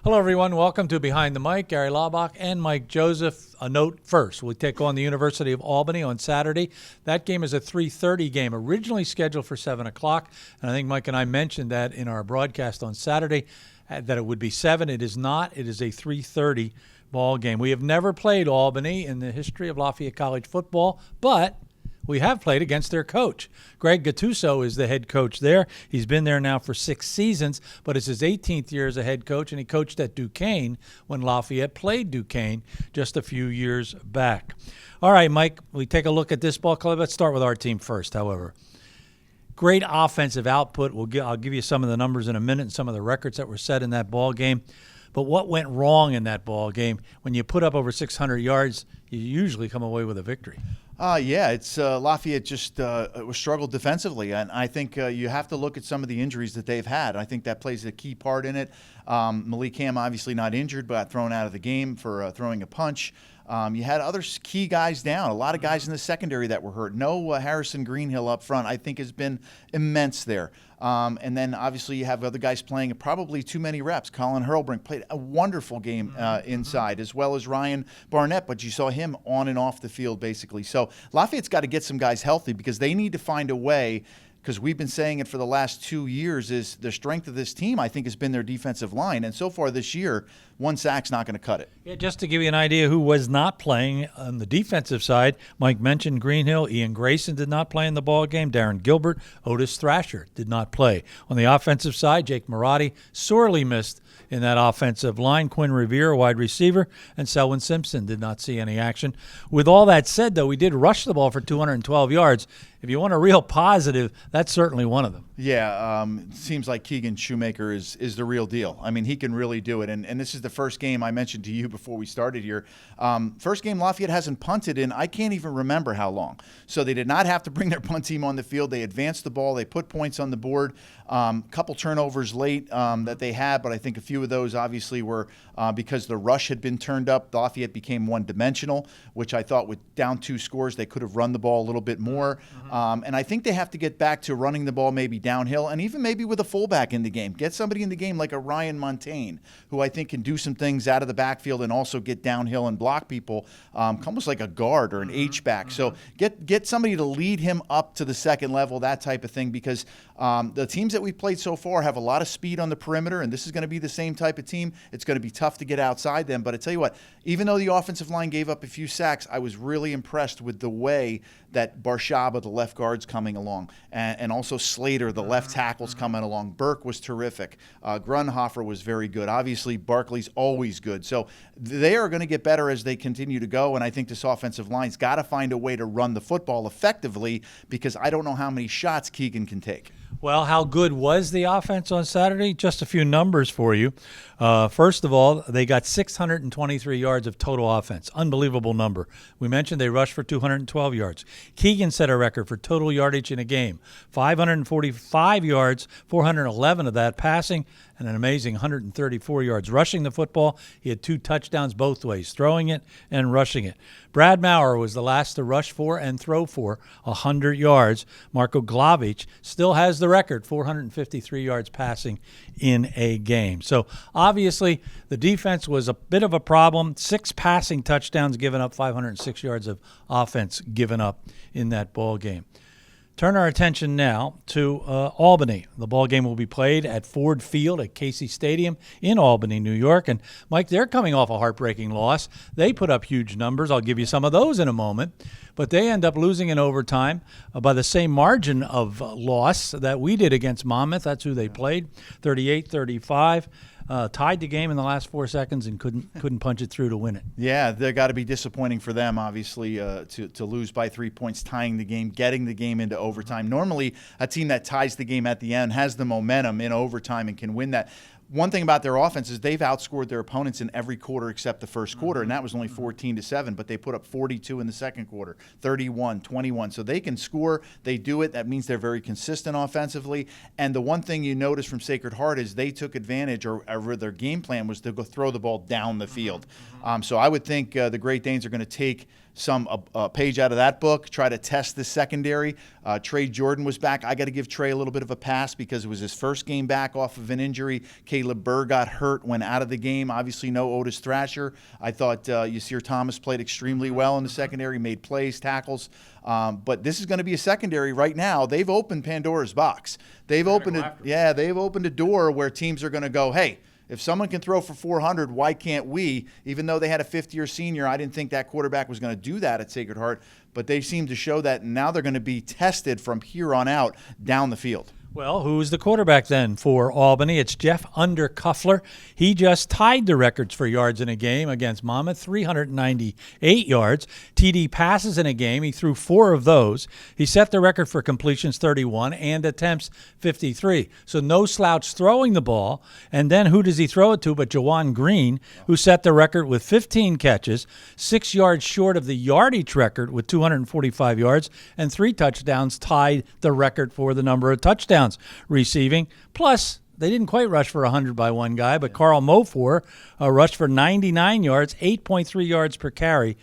Hello, everyone. Welcome to Behind the Mic. Gary Laubach and Mike Joseph. A note first. We take on the University of Albany on Saturday. That game is a 3:30 game, originally scheduled for 7 o'clock. And I think Mike and I mentioned that in our broadcast on Saturday, that it would be 7. It is not. It is a 3:30 ball game. We have never played Albany in the history of Lafayette College football, but we have played against their coach. Greg Gattuso is the head coach there. He's been there now for 6 seasons, but it's his 18th year as a head coach, and he coached at Duquesne when Lafayette played Duquesne just a few years back. All right, Mike, we take a look at this ball club. Let's start with our team first, however. Great offensive output. I'll give you some of the numbers in a minute and some of the records that were set in that ball game. But what went wrong in that ball game? When you put up over 600 yards, you usually come away with a victory. It's Lafayette just struggled defensively, and I think you have to look at some of the injuries that they've had. I think that plays a key part in it. Malik Ham obviously not injured, but got thrown out of the game for throwing a punch. You had other key guys down, a lot of guys in the secondary that were hurt. No Harrison Greenhill up front, I think, has been immense there. And then obviously you have other guys playing probably too many reps. Colin Hurlbrink played a wonderful game inside, as well as Ryan Barnett, but you saw him on and off the field basically. So Lafayette's got to get some guys healthy because they need to find a way, because we've been saying it for the last 2 years, is the strength of this team, I think, has been their defensive line. And so far this year, 1 sack's not going to cut it. Yeah, just to give you an idea who was not playing on the defensive side, Mike mentioned Greenhill. Ian Grayson did not play in the ball game. Darren Gilbert, Otis Thrasher did not play. On the offensive side, Jake Marotti sorely missed in that offensive line. Quinn Revere, wide receiver, and Selwyn Simpson did not see any action. With all that said, though, we did rush the ball for 212 yards. If you want a real positive, that's certainly one of them. Yeah, it seems like Keegan Shoemaker is the real deal. I mean, he can really do it. And this is the first game I mentioned to you before we started here. First game Lafayette hasn't punted in, I can't even remember how long. So they did not have to bring their punt team on the field. They advanced the ball. They put points on the board. Couple turnovers late that they had, but I think a few of those obviously were because the rush had been turned up. Lafayette became one-dimensional, which I thought with down 2 scores, they could have run the ball a little bit more. And I think they have to get back to running the ball maybe downhill, and even maybe with a fullback in the game. Get somebody in the game like a Ryan Montaigne, who I think can do some things out of the backfield and also get downhill and block people, almost like a guard or an H-back. So get somebody to lead him up to the second level, that type of thing, because the teams that we've played so far have a lot of speed on the perimeter, and this is going to be the same type of team. It's going to be tough to get outside them. But I tell you what, even though the offensive line gave up a few sacks, I was really impressed with the way that Barshaba, the left guard's coming along, and also Slater, the left tackle's coming along. Burke was terrific. Grunhofer was very good. Obviously, Barkley's always good. So they are going to get better as they continue to go, and I think this offensive line's got to find a way to run the football effectively, because I don't know how many shots Keegan can take. Well, how good was the offense on Saturday? Just a few numbers for you. First of all, they got 623 yards of total offense. Unbelievable number. We mentioned they rushed for 212 yards. Keegan set a record for total yardage in a game. 545 yards, 411 of that passing, and an amazing 134 yards rushing the football. He had 2 touchdowns both ways, throwing it and rushing it. Brad Maurer was the last to rush for and throw for 100 yards. Marko Glavic still has the record, 453 yards passing in a game. So obviously the defense was a bit of a problem. 6 passing touchdowns given up, 506 yards of offense given up in that ball game. Turn our attention now to Albany. The ball game will be played at Ford Field at Casey Stadium in Albany, New York. And, Mike, they're coming off a heartbreaking loss. They put up huge numbers. I'll give you some of those in a moment. But they end up losing in overtime by the same margin of loss that we did against Monmouth. That's who they played, 38-35. Tied the game in the last 4 seconds and couldn't punch it through to win it. Yeah, they've got to be disappointing for them, obviously, to lose by 3 points, tying the game, getting the game into overtime. Normally, a team that ties the game at the end has the momentum in overtime and can win that. One thing about their offense is they've outscored their opponents in every quarter except the first quarter, and that was only 14-7, but they put up 42 in the second quarter, 31, 21. So they can score. They do it. That means they're very consistent offensively. And the one thing you notice from Sacred Heart is they took advantage, or their game plan was to go throw the ball down the field. So I would think the Great Danes are going to take some page out of that book, try to test the secondary. Trey Jordan was back. I got to give Trey a little bit of a pass because it was his first game back off of an injury. Caleb Burr got hurt, went out of the game. Obviously, no Otis Thrasher. I thought Yasir Thomas played extremely well in the secondary, made plays, tackles. But this is going to be a secondary right now. They've opened Pandora's box. They've opened a door where teams are going to go, hey, if someone can throw for 400, why can't we? Even though they had a fifth-year senior, I didn't think that quarterback was going to do that at Sacred Heart, but they seem to show that, and now they're going to be tested from here on out down the field. Well, who's the quarterback then for Albany? It's Jeff Undercuffler. He just tied the records for yards in a game against Monmouth, 398 yards. TD passes in a game. He threw 4 of those. He set the record for completions, 31, and attempts, 53. So no slouch throwing the ball. And then who does he throw it to but Jawan Green, who set the record with 15 catches, 6 yards short of the yardage record with 245 yards, and 3 touchdowns, tied the record for the number of touchdowns receiving. Plus, they didn't quite rush for 100 by one guy, but Carl Mofor rushed for 99 yards, 8.3 yards per carry.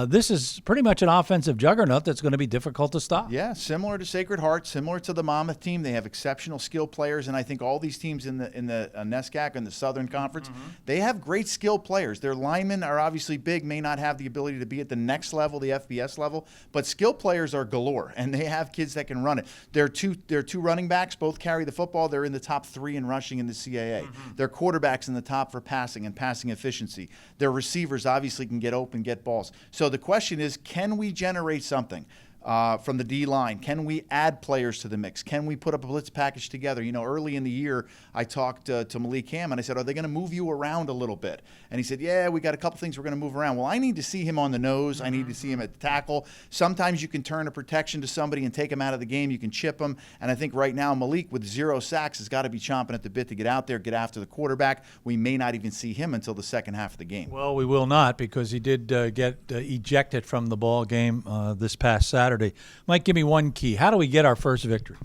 This is pretty much an offensive juggernaut that's going to be difficult to stop. Yeah, similar to Sacred Heart, similar to the Monmouth team. They have exceptional skill players, and I think all these teams in the NESCAC and the Southern Conference, they have great skill players. Their linemen are obviously big, may not have the ability to be at the next level, the FBS level, but skill players are galore, and they have kids that can run it. Their two running backs both carry the football. They're in the top 3 in rushing in the CAA. Their quarterbacks in the top for passing and passing efficiency. Their receivers obviously can get open, get balls. So the question is, can we generate something from the D-line? Can we add players to the mix? Can we put up a blitz package together? You know, early in the year, I talked to Malik Ham, and I said, are they going to move you around a little bit? And he said, yeah, we got a couple things we're going to move around. Well, I need to see him on the nose. I need to see him at the tackle. Sometimes you can turn a protection to somebody and take him out of the game. You can chip him. And I think right now, Malik, with 0 sacks, has got to be chomping at the bit to get out there, get after the quarterback. We may not even see him until the second half of the game. Well, we will not, because he did get ejected from the ball game this past Saturday. Mike, give me one key. How do we get our first victory?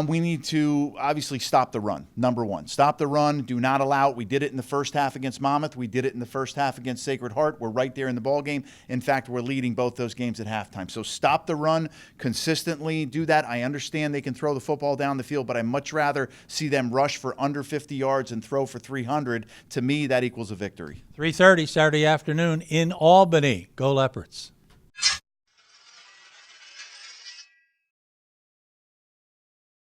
We need to obviously stop the run, number one. Stop the run. Do not allow it. We did it in the first half against Monmouth. We did it in the first half against Sacred Heart. We're right there in the ball game. In fact, we're leading both those games at halftime. So stop the run consistently. Do that. I understand they can throw the football down the field, but I'd much rather see them rush for under 50 yards and throw for 300. To me, that equals a victory. 3:30 Saturday afternoon in Albany. Go Leopards.